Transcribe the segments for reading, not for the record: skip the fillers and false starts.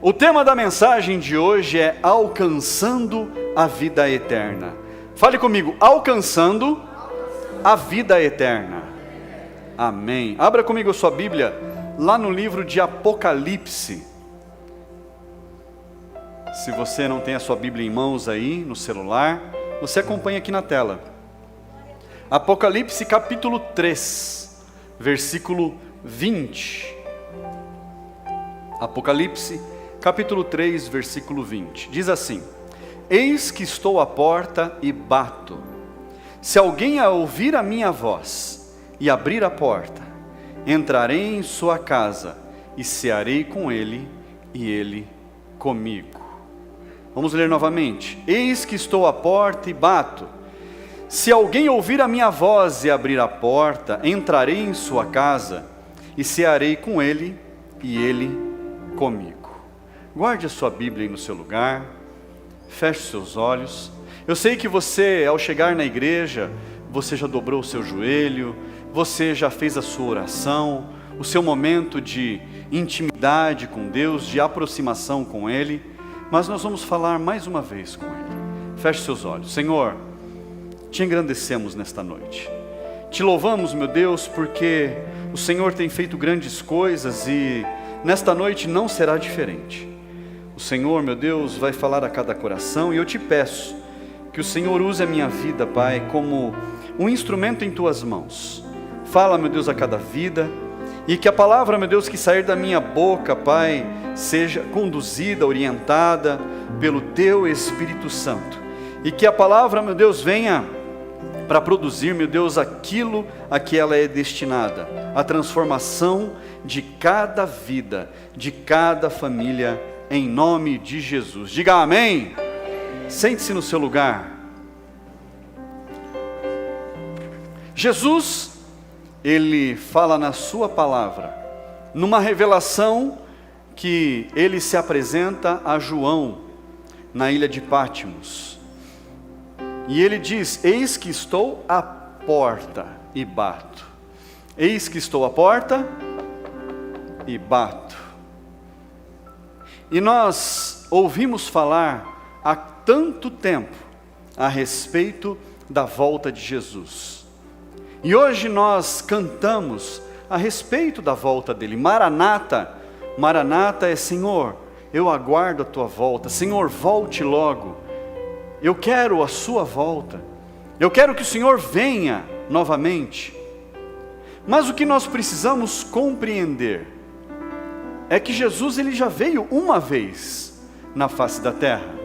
O tema da mensagem de hoje é alcançando a vida eterna. Fale comigo, alcançando a vida eterna. Amém. Abra comigo a sua Bíblia lá no livro de Apocalipse. Se você não tem a sua Bíblia em mãos aí, no celular, você acompanha aqui na tela. Apocalipse capítulo 3, versículo 20. Apocalipse capítulo 3, versículo 20. Diz assim: Eis que estou à porta e bato. Se alguém ouvir a minha voz e abrir a porta, entrarei em sua casa e cearei com ele e ele comigo. Vamos ler novamente. Eis que estou à porta e bato. Se alguém ouvir a minha voz e abrir a porta, entrarei em sua casa e cearei com ele e ele comigo. Guarde a sua Bíblia aí no seu lugar, feche seus olhos. Eu sei que você, ao chegar na igreja, você já dobrou o seu joelho, você já fez a sua oração, o seu momento de intimidade com Deus, de aproximação com Ele, mas nós vamos falar mais uma vez com Ele. Feche seus olhos. Senhor, te engrandecemos nesta noite, te louvamos, meu Deus, porque o Senhor tem feito grandes coisas e nesta noite não será diferente. O Senhor, meu Deus, vai falar a cada coração e eu te peço que o Senhor use a minha vida, Pai, como um instrumento em Tuas mãos. Fala, meu Deus, a cada vida e que a palavra, meu Deus, que sair da minha boca, Pai, seja conduzida, orientada pelo Teu Espírito Santo. E que a palavra, meu Deus, venha para produzir, meu Deus, aquilo a que ela é destinada, a transformação de cada vida, de cada família, em nome de Jesus. Diga amém. Sente-se no seu lugar. Jesus, Ele fala na sua palavra, numa revelação que Ele se apresenta a João, na ilha de Pátimos. E Ele diz: eis que estou à porta e bato. Eis que estou à porta e bato. E nós ouvimos falar há tanto tempo a respeito da volta de Jesus. E hoje nós cantamos a respeito da volta dele. Maranata, Maranata é Senhor, eu aguardo a tua volta. Senhor, volte logo. Eu quero a sua volta. Eu quero que o Senhor venha novamente. Mas o que nós precisamos compreender é que Jesus, ele já veio uma vez na face da terra.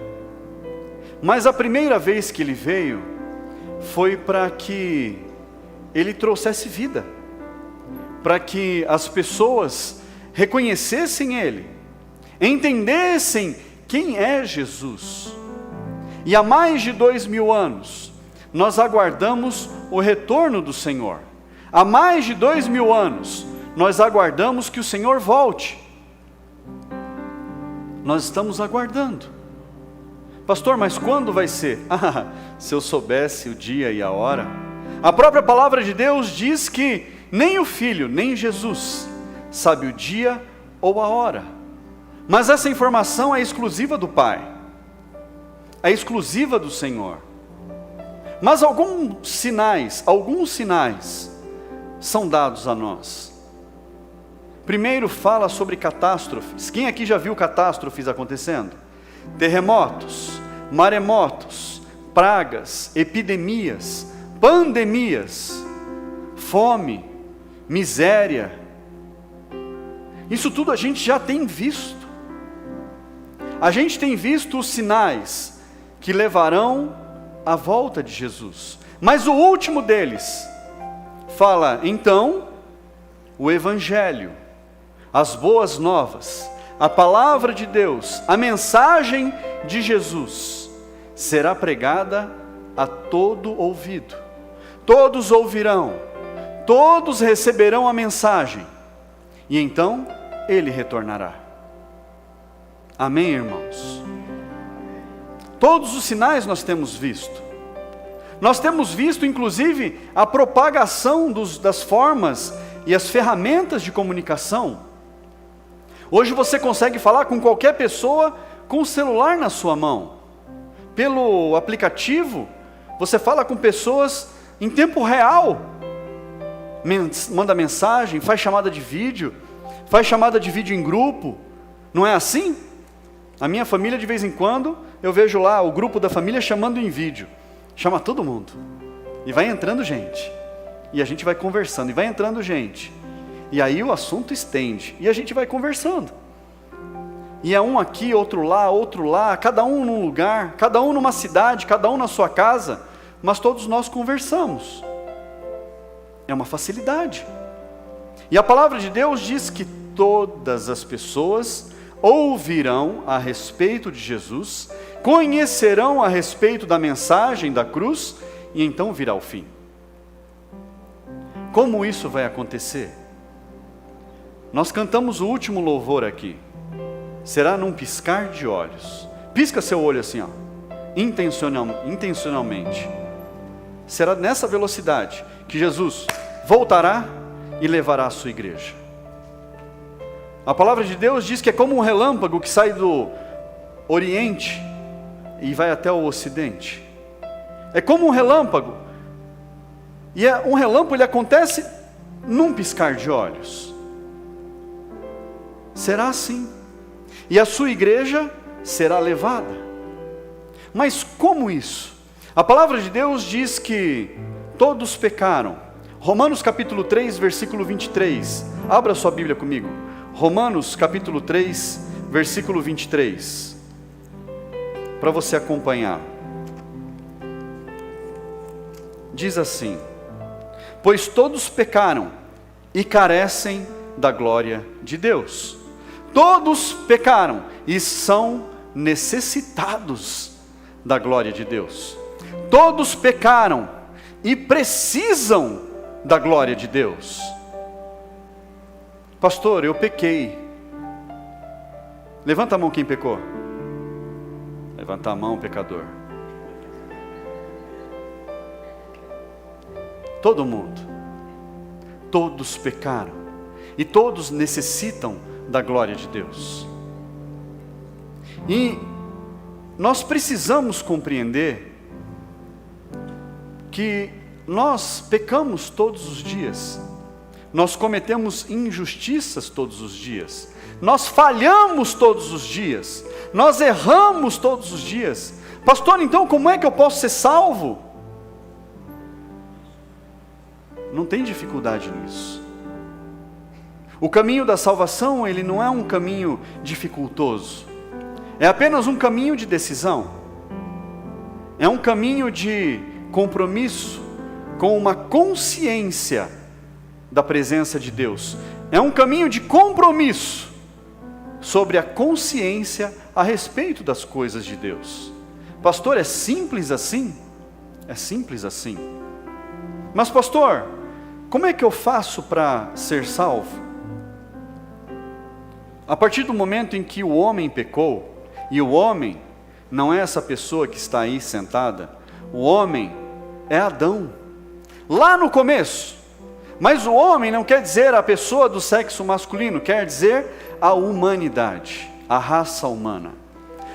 Mas a primeira vez que ele veio foi para que ele trouxesse vida, para que as pessoas reconhecessem ele, entendessem quem é Jesus. E há mais de 2000 anos, nós aguardamos o retorno do Senhor. Há mais de 2000 anos, nós aguardamos que o Senhor volte. Nós estamos aguardando. Pastor, mas quando vai ser? Se eu soubesse o dia e a hora. A própria palavra de Deus diz que nem o Filho, nem Jesus sabe o dia ou a hora. Mas essa informação é exclusiva do Pai, é exclusiva do Senhor. Mas alguns sinais são dados a nós. Primeiro fala sobre catástrofes. Quem aqui já viu catástrofes acontecendo? Terremotos, maremotos, pragas, epidemias, pandemias, fome, miséria. Isso tudo a gente já tem visto. A gente tem visto os sinais que levarão à volta de Jesus. Mas o último deles fala, então, o Evangelho, as boas novas, a palavra de Deus, a mensagem de Jesus, será pregada a todo ouvido. Todos ouvirão, todos receberão a mensagem, e então Ele retornará. Amém, irmãos? Todos os sinais nós temos visto. Nós temos visto, inclusive, a propagação das formas e as ferramentas de comunicação. Hoje você consegue falar com qualquer pessoa com o celular na sua mão. Pelo aplicativo, você fala com pessoas em tempo real. Manda mensagem, faz chamada de vídeo em grupo. Não é assim? A minha família, de vez em quando, eu vejo lá o grupo da família chamando em vídeo. Chama todo mundo. E vai entrando gente. E a gente vai conversando. E vai entrando gente. E aí o assunto estende. E a gente vai conversando. E é um aqui, outro lá, cada um num lugar, cada um numa cidade, cada um na sua casa. Mas todos nós conversamos. É uma facilidade. E a palavra de Deus diz que todas as pessoas ouvirão a respeito de Jesus, conhecerão a respeito da mensagem da cruz, e então virá o fim. Como isso vai acontecer? Nós cantamos o último louvor aqui. Será num piscar de olhos. Pisca seu olho assim, ó, intencionalmente. Será nessa velocidade que Jesus voltará e levará a sua igreja. A palavra de Deus diz que é como um relâmpago que sai do Oriente e vai até o Ocidente. É como um relâmpago. E um relâmpago, ele acontece num piscar de olhos. Será assim. E a sua igreja será levada. Mas como isso? A palavra de Deus diz que todos pecaram. Romanos capítulo 3, versículo 23. Abra sua Bíblia comigo. Romanos capítulo 3, versículo 23. Para você acompanhar. Diz assim: pois todos pecaram e carecem da glória de Deus. Todos pecaram e são necessitados da glória de Deus. Todos pecaram e precisam da glória de Deus. Pastor, eu pequei. Levanta a mão quem pecou. Levanta a mão, pecador. Todo mundo. Todos pecaram. E todos necessitam da glória de Deus. E nós precisamos compreender que nós pecamos todos os dias. Nós cometemos injustiças todos os dias. Nós falhamos todos os dias. Nós erramos todos os dias. Pastor, então como é que eu posso ser salvo? Não tem dificuldade nisso. O caminho da salvação, ele não é um caminho dificultoso. É apenas um caminho de decisão. É um caminho de compromisso com uma consciência da presença de Deus. É um caminho de compromisso sobre a consciência a respeito das coisas de Deus. Pastor, é simples assim? É simples assim. Mas pastor, como é que eu faço para ser salvo? A partir do momento em que o homem pecou, e o homem não é essa pessoa que está aí sentada, o homem é Adão, lá no começo. Mas o homem não quer dizer a pessoa do sexo masculino, quer dizer a humanidade, a raça humana.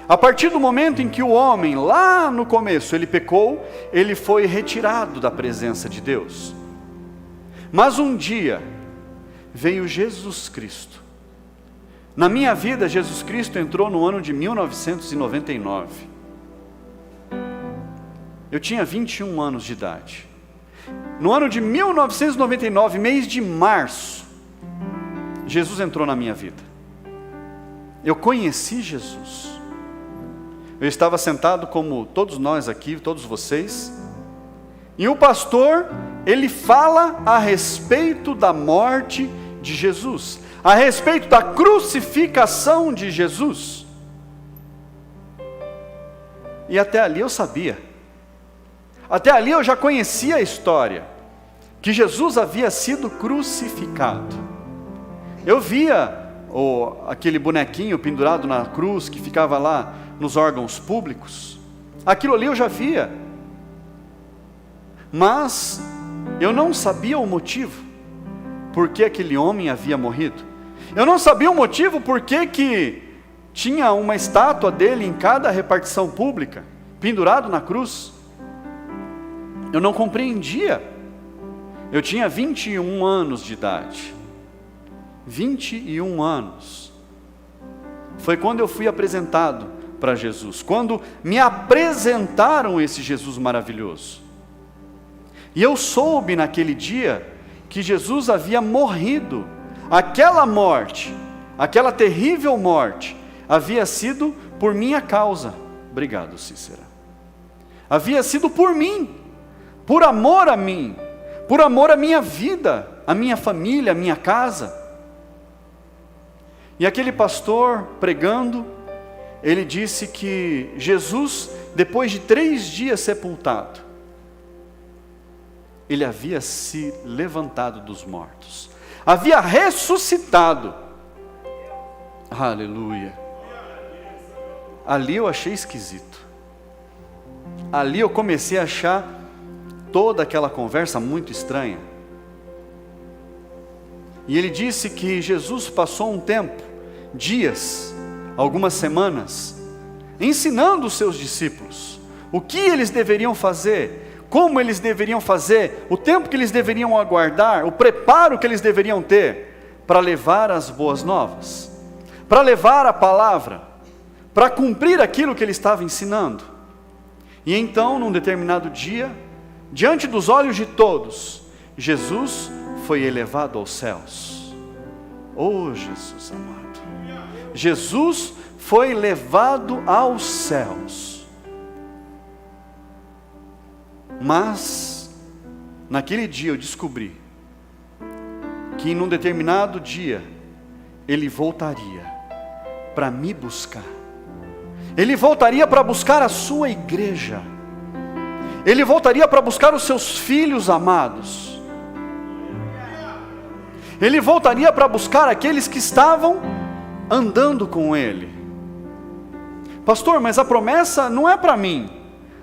A partir do momento em que o homem, lá no começo, ele pecou, ele foi retirado da presença de Deus. Mas um dia, veio Jesus Cristo. Na minha vida, Jesus Cristo entrou no ano de 1999. Eu tinha 21 anos de idade. No ano de 1999, mês de março, Jesus entrou na minha vida. Eu conheci Jesus. Eu estava sentado como todos nós aqui, todos vocês, e o pastor, ele fala a respeito da morte de Jesus, a respeito da crucificação de Jesus. E até ali eu sabia. Até ali eu já conhecia a história, que Jesus havia sido crucificado. Eu via aquele bonequinho pendurado na cruz, que ficava lá nos órgãos públicos. Aquilo ali eu já via. Mas eu não sabia o motivo, por que aquele homem havia morrido. Eu não sabia o motivo por que tinha uma estátua dele em cada repartição pública, pendurado na cruz. Eu não compreendia. Eu tinha 21 anos de idade. 21 anos. Foi quando eu fui apresentado para Jesus, quando me apresentaram esse Jesus maravilhoso. E eu soube naquele dia que Jesus havia morrido. Aquela morte, aquela terrível morte, havia sido por minha causa. Obrigado, Cícera. Havia sido por mim, por amor a mim, por amor à minha vida, à minha família, à minha casa. E aquele pastor pregando, ele disse que Jesus, depois de 3 dias sepultado, ele havia se levantado dos mortos, havia ressuscitado. Aleluia. Ali eu achei esquisito. Ali eu comecei a achar toda aquela conversa muito estranha. E ele disse que Jesus passou um tempo, dias, algumas semanas, ensinando os seus discípulos o que eles deveriam fazer, como eles deveriam fazer, o tempo que eles deveriam aguardar, o preparo que eles deveriam ter para levar as boas novas, para levar a palavra, para cumprir aquilo que ele estava ensinando. E então, num determinado dia, diante dos olhos de todos, Jesus foi elevado aos céus. Oh, Jesus amado! Jesus foi levado aos céus. Mas, naquele dia eu descobri que num determinado dia, Ele voltaria para me buscar. Ele voltaria para buscar a sua igreja. Ele voltaria para buscar os seus filhos amados. Ele voltaria para buscar aqueles que estavam andando com Ele. Pastor, mas a promessa não é para mim.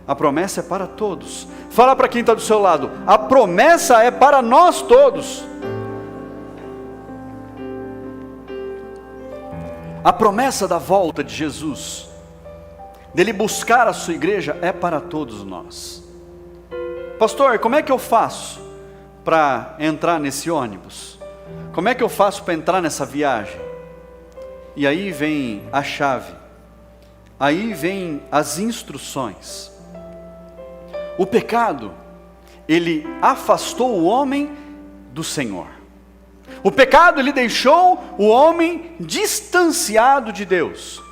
A promessa é para todos. Fala para quem está do seu lado. A promessa é para nós todos. A promessa da volta de Jesus, dele buscar a sua igreja, é para todos nós. Pastor, como é que eu faço para entrar nesse ônibus? Como é que eu faço para entrar nessa viagem? E aí vem a chave, aí vem as instruções. O pecado, ele afastou o homem do Senhor. O pecado, ele deixou o homem distanciado de Deus.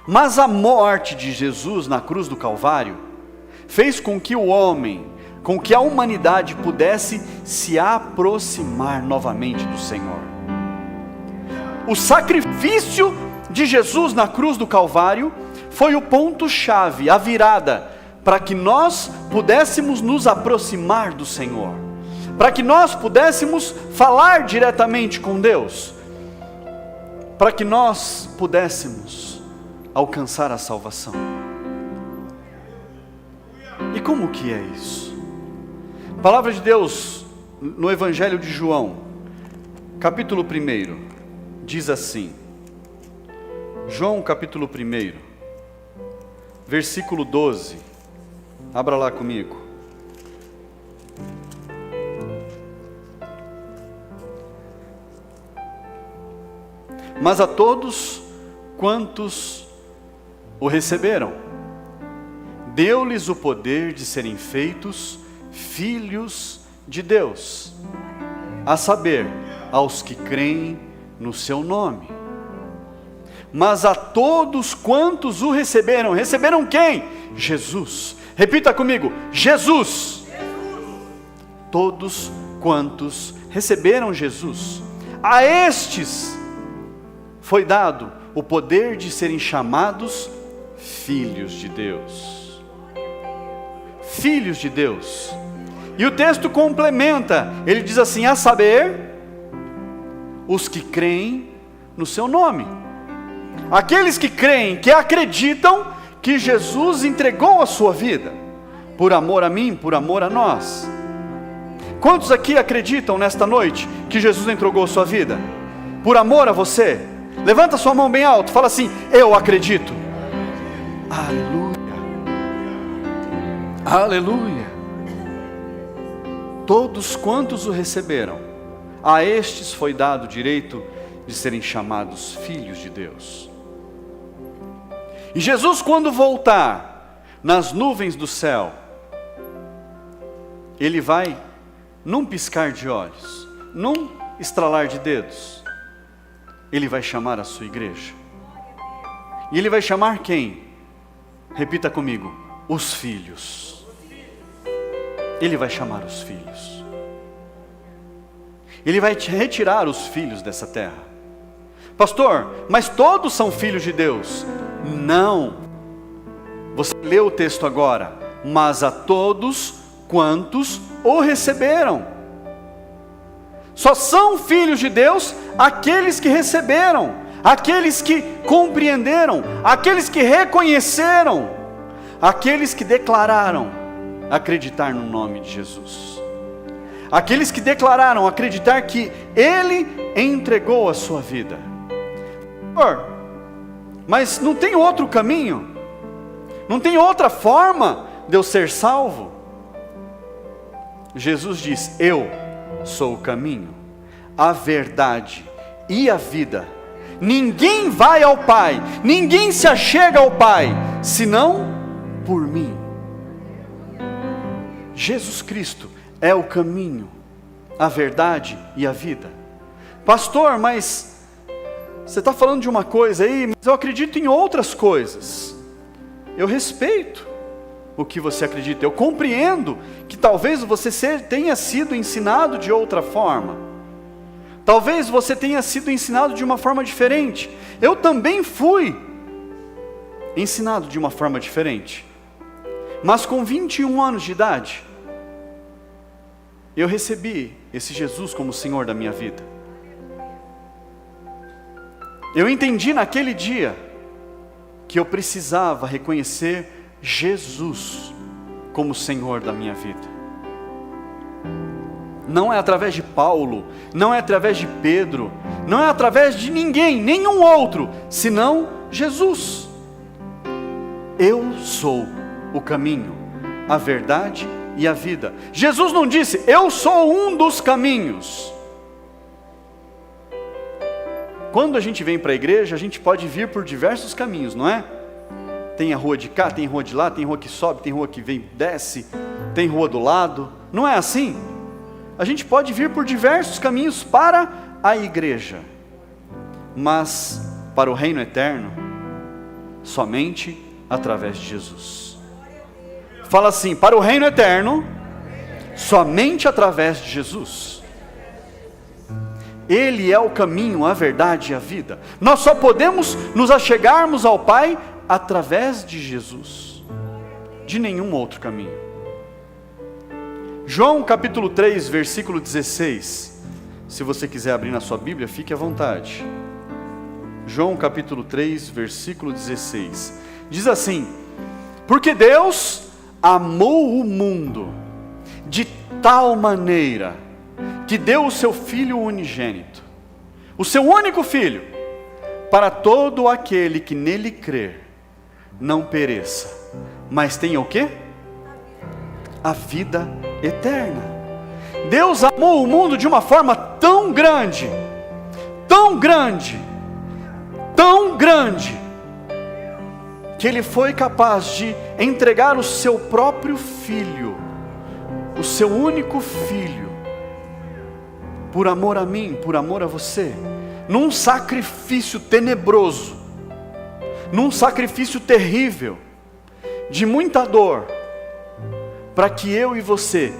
Mas a morte de Jesus na cruz do Calvário fez com que o homem, com que a humanidade pudesse se aproximar novamente do Senhor. O sacrifício de Jesus na cruz do Calvário foi o ponto-chave, a virada, para que nós pudéssemos nos aproximar do Senhor, para que nós pudéssemos falar diretamente com Deus, para que nós pudéssemos alcançar a salvação. E como que é isso? A palavra de Deus no Evangelho de João, capítulo 1, diz assim, João capítulo 1, versículo 12, abra lá comigo. Mas a todos quantos o receberam, deu-lhes o poder de serem feitos filhos de Deus, a saber, aos que creem no seu nome. Mas a todos quantos o receberam, receberam quem? Jesus. Repita comigo, Jesus. Todos quantos receberam Jesus, a estes foi dado o poder de serem chamados filhos de Deus. Filhos de Deus. E o texto complementa, ele diz assim, a saber, os que creem no seu nome. Aqueles que creem, que acreditam que Jesus entregou a sua vida, por amor a mim, por amor a nós. Quantos aqui acreditam nesta noite que Jesus entregou a sua vida? por amor a você? Levanta sua mão bem alto, fala assim: eu acredito. Aleluia, aleluia. Todos quantos o receberam, a estes foi dado o direito de serem chamados filhos de Deus. E Jesus, quando voltar nas nuvens do céu, Ele vai, num piscar de olhos, num estralar de dedos, Ele vai chamar a sua igreja. E Ele vai chamar quem? Repita comigo: os filhos. Ele vai chamar os filhos. Ele vai retirar os filhos dessa terra. Pastor, mas todos são filhos de Deus? Não. Você leu o texto agora. Mas a todos quantos o receberam. Só são filhos de Deus aqueles que receberam, aqueles que compreenderam, aqueles que reconheceram, aqueles que declararam acreditar no nome de Jesus, aqueles que declararam acreditar que Ele entregou a sua vida. Mas não tem outro caminho? Não tem outra forma de eu ser salvo? Jesus diz: eu sou o caminho, a verdade e a vida. Ninguém vai ao Pai, ninguém se achega ao Pai, senão por mim. Jesus Cristo é o caminho, a verdade e a vida. Pastor, mas você está falando de uma coisa aí, mas eu acredito em outras coisas. Eu respeito o que você acredita, eu compreendo que talvez você tenha sido ensinado de outra forma, talvez você tenha sido ensinado de uma forma diferente. Eu também fui ensinado de uma forma diferente, mas com 21 anos de idade, eu recebi esse Jesus como Senhor da minha vida. Eu entendi naquele dia que eu precisava reconhecer Jesus como Senhor da minha vida. Não é através de Paulo, não é através de Pedro, não é através de ninguém, nenhum outro, senão Jesus. Eu sou o caminho, a verdade e a vida. Jesus não disse: eu sou um dos caminhos. Quando a gente vem para a igreja, a gente pode vir por diversos caminhos, não é? Tem a rua de cá, tem a rua de lá, tem rua que sobe, tem rua que vem, desce, tem rua do lado. Não é assim? A gente pode vir por diversos caminhos para a igreja, mas para o reino eterno, somente através de Jesus. Fala assim: para o reino eterno, somente através de Jesus. Ele é o caminho, a verdade e a vida. Nós só podemos nos achegarmos ao Pai através de Jesus, de nenhum outro caminho. João capítulo 3, versículo 16. Se você quiser abrir na sua Bíblia, fique à vontade. João capítulo 3, versículo 16. Diz assim: porque Deus amou o mundo de tal maneira que deu o seu Filho unigênito, o seu único Filho, para todo aquele que nele crer, não pereça, mas tenha o quê? A vida eterna. Deus amou o mundo de uma forma tão grande, tão grande, tão grande, que Ele foi capaz de entregar o seu próprio Filho, o seu único Filho, por amor a mim, por amor a você, num sacrifício tenebroso, num sacrifício terrível, de muita dor, para que eu e você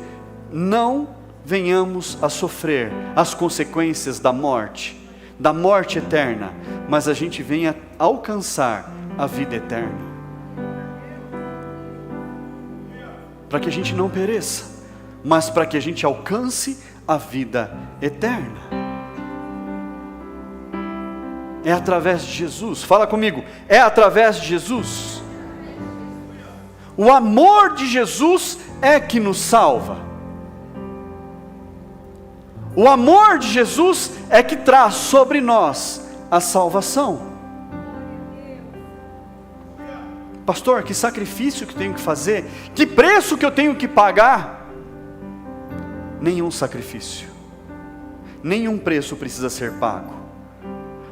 não venhamos a sofrer as consequências da morte eterna, mas a gente venha alcançar a vida eterna, para que a gente não pereça, mas para que a gente alcance a vida eterna. É através de Jesus. Fala comigo: é através de Jesus. O amor de Jesus é que nos salva. O amor de Jesus é que traz sobre nós a salvação. Pastor, que sacrifício que tenho que fazer? Que preço que eu tenho que pagar? Nenhum sacrifício, nenhum preço precisa ser pago.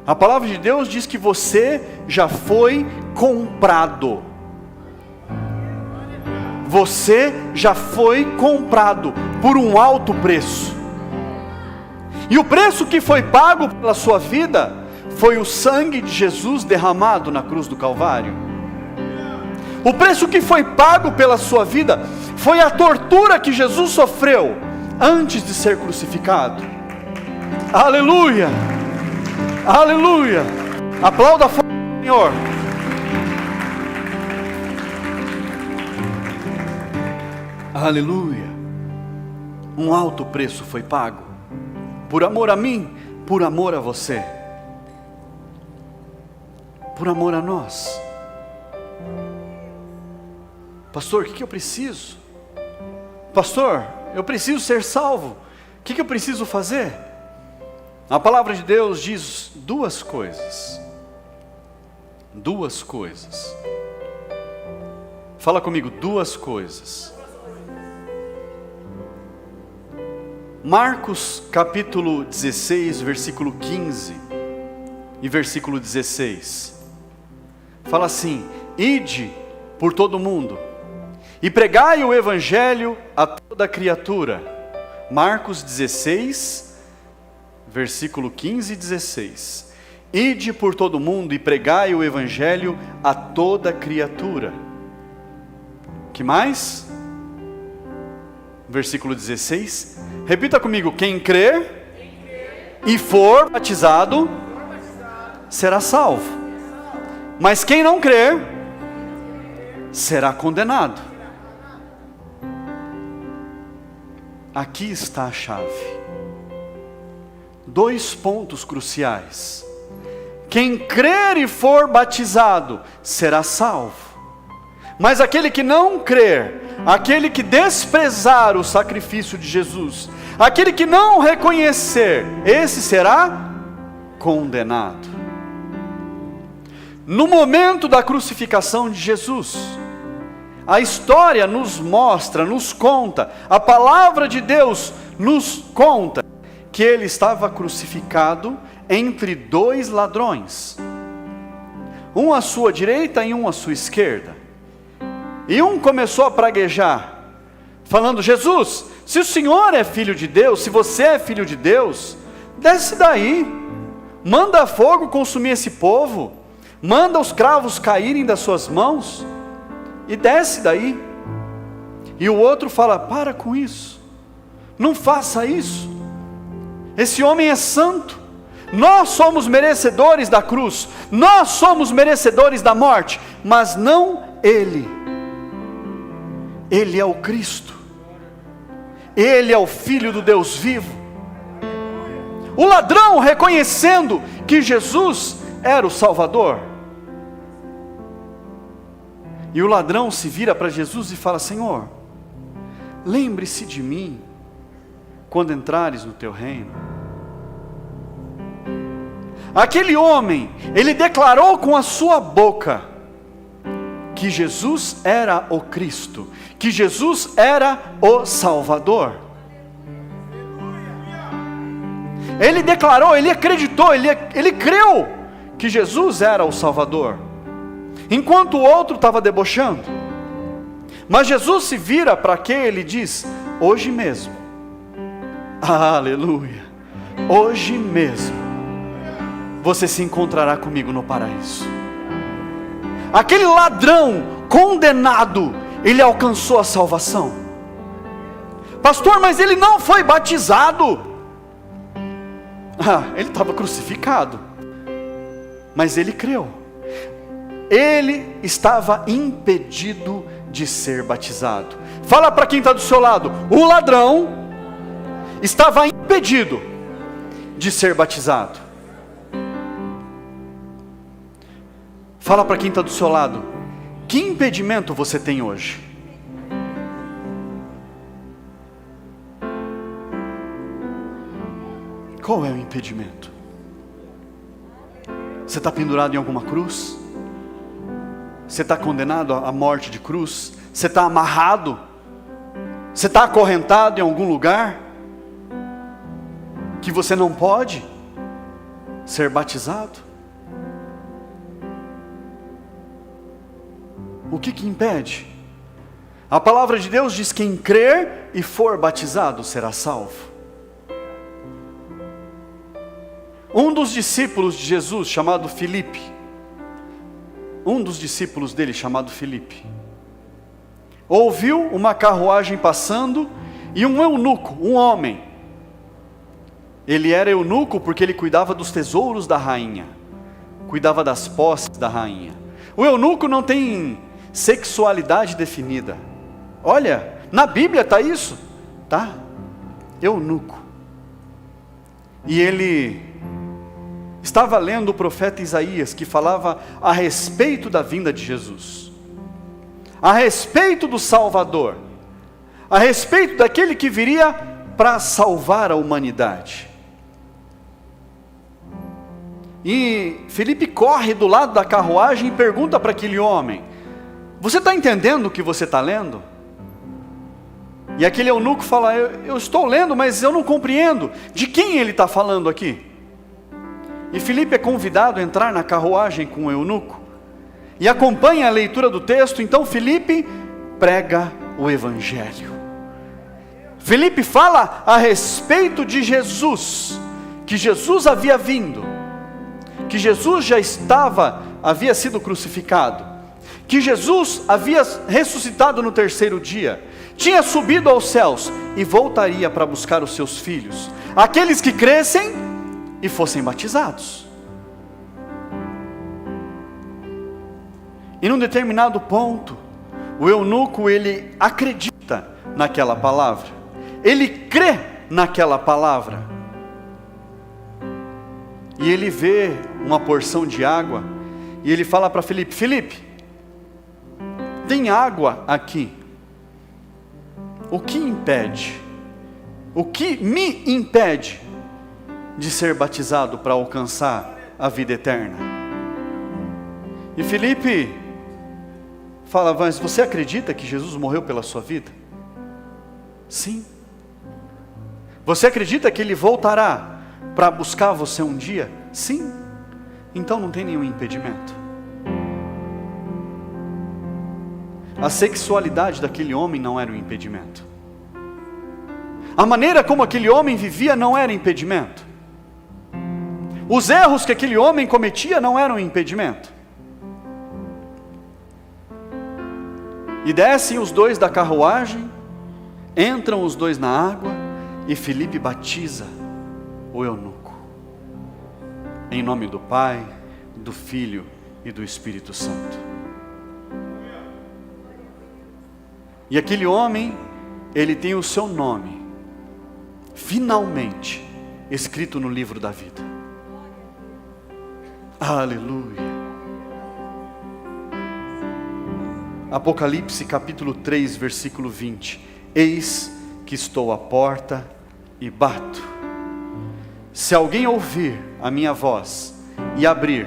A palavra de Deus diz que você já foi comprado. Você já foi comprado por um alto preço. E o preço que foi pago pela sua vida foi o sangue de Jesus derramado na cruz do Calvário. O preço que foi pago pela sua vida foi a tortura que Jesus sofreu antes de ser crucificado. Aleluia! Aleluia! Aplauda a força do Senhor. Aleluia! Um alto preço foi pago, por amor a mim, por amor a você, por amor a nós. Pastor, o que eu preciso? Pastor, eu preciso ser salvo. O que eu preciso fazer? A palavra de Deus diz duas coisas. Duas coisas. Fala comigo, duas coisas. Marcos capítulo 16, versículo 15 e versículo 16. Fala assim: ide por todo o mundo e pregai o evangelho a toda criatura. Marcos 16, versículo 15 e 16. Ide por todo o mundo e pregai o evangelho a toda criatura. Que mais? Versículo 16. Repita comigo: quem crer e for batizado será salvo, mas quem não crer será condenado. Aqui está a chave. Dois pontos cruciais. Quem crer e for batizado será salvo, mas aquele que não crer, aquele que desprezar o sacrifício de Jesus, aquele que não reconhecer, esse será condenado. No momento da crucificação de Jesus, a história nos mostra, nos conta, a palavra de Deus nos conta que ele estava crucificado entre dois ladrões, um à sua direita e um à sua esquerda. E um começou a praguejar, falando: Jesus, se o Senhor é filho de Deus, se você é filho de Deus, desce daí, manda fogo consumir esse povo, manda os cravos caírem das suas mãos, e desce daí. E o outro fala: para com isso, não faça isso, esse homem é santo, nós somos merecedores da cruz, nós somos merecedores da morte, mas não ele. Ele é o Cristo, ele é o Filho do Deus vivo. O ladrão, reconhecendo que Jesus era o Salvador, e o ladrão se vira para Jesus e fala: Senhor, lembre-se de mim quando entrares no teu reino. Aquele homem, ele declarou com a sua boca que Jesus era o Cristo, que Jesus era o Salvador. Ele declarou, ele acreditou, ele creu que Jesus era o Salvador, enquanto o outro estava debochando. Mas Jesus se vira para aquele e diz: hoje mesmo, aleluia, hoje mesmo você se encontrará comigo no paraíso. Aquele ladrão condenado, ele alcançou a salvação. Pastor, mas ele não foi batizado. Ele estava crucificado, mas ele creu. Ele estava impedido de ser batizado. Fala para quem está do seu lado: o ladrão estava impedido de ser batizado. Fala para quem está do seu lado: que impedimento você tem hoje? Qual é o impedimento? Você está pendurado em alguma cruz? Você está condenado à morte de cruz? Você está amarrado? Você está acorrentado em algum lugar que você não pode ser batizado? O que impede? A palavra de Deus diz: quem crer e for batizado será salvo. Um dos discípulos de Jesus, chamado Filipe, ouviu uma carruagem passando e um eunuco, um homem. Ele era eunuco porque ele cuidava dos tesouros da rainha, cuidava das posses da rainha. O eunuco não tem sexualidade definida. Olha, na Bíblia está isso, tá? Eunuco. E ele estava lendo o profeta Isaías, que falava a respeito da vinda de Jesus, a respeito do Salvador, a respeito daquele que viria para salvar a humanidade. E Filipe corre do lado da carruagem e pergunta para aquele homem: você está entendendo o que você está lendo? E aquele eunuco fala: eu estou lendo, mas eu não compreendo. De quem ele está falando aqui? E Filipe é convidado a entrar na carruagem com o eunuco e acompanha a leitura do texto. Então Filipe prega o evangelho. Filipe fala a respeito de Jesus, que Jesus havia vindo, que Jesus já havia sido crucificado, que Jesus havia ressuscitado no terceiro dia, tinha subido aos céus e voltaria para buscar os seus filhos, aqueles que crescem e fossem batizados. E num determinado ponto, o eunuco, ele acredita naquela palavra, ele crê naquela palavra, e ele vê uma porção de água, e ele fala para Filipe: Filipe, tem água aqui. O que impede? O que me impede de ser batizado para alcançar a vida eterna? E Filipe fala: mas você acredita que Jesus morreu pela sua vida? Sim. Você acredita que Ele voltará para buscar você um dia? Sim. Então não tem nenhum impedimento. A sexualidade daquele homem não era um impedimento. A maneira como aquele homem vivia não era impedimento. Os erros que aquele homem cometia não eram impedimento. E descem os dois da carruagem, entram os dois na água, e Filipe batiza o eunuco, em nome do Pai, do Filho e do Espírito Santo. E aquele homem, ele tem o seu nome, finalmente, escrito no livro da vida. Aleluia. Apocalipse capítulo 3, versículo 20. Eis que estou à porta e bato. Se alguém ouvir a minha voz e abrir,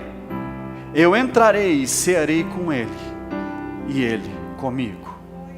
eu entrarei e cearei com ele, e ele comigo.